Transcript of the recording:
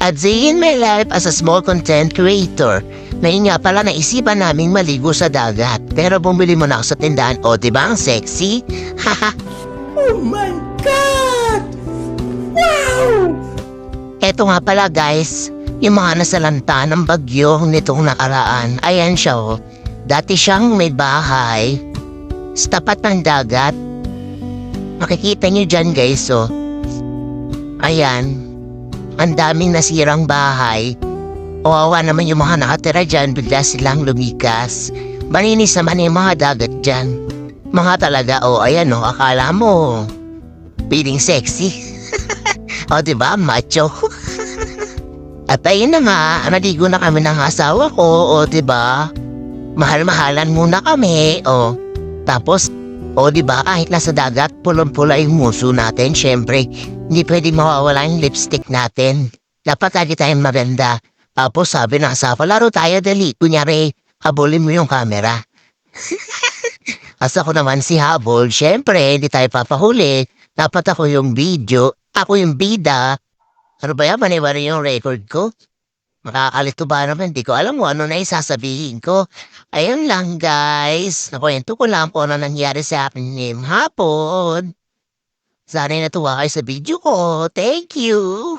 At day in my life as a small content creator. Ngayon nga pala naisipan naming maligo sa dagat. Pero bumili mo na ako sa tindahan. O, diba ang sexy? Haha. Oh my God! Wow! Eto nga pala guys, yung mga nasalanta ng bagyo nitong nakaraan. Ayan siya oh. Dati siyang may bahay sa tapat ng dagat. Makikita niyo dyan guys oh. Ayan. Ang daming nasirang bahay. Kawawa naman yung mga nakatira dyan, bigla silang lumikas. Maninis naman yung mga dagat dyan. Mga talaga, ayan akala mo. Feeling sexy. O diba, macho. At ayun na nga, naligo na kami ng asawa ko, diba? Mahal-mahalan muna kami, Tapos, diba, kahit nasa dagat, pulong-pula yung muso natin, syempre. Hindi pwede mawawala yung lipstick natin. Dapat lagi tayong maganda. Tapos sabi ng asawa, laro tayo dali. Kunyari, habulin mo yung camera. As ako naman si habol, syempre, hindi tayo papahuli. Dapat ako yung video, ako yung bida. Ano ba yan? Maniwari yung record ko? Makakalito ba naman? Hindi ko alam mo ano na isasabihin ko. Ayun lang guys. Nakwento ko lang po ano nangyari sa akin ngayong hapon. Sana'y natuwa kayo sa video ko. Thank you!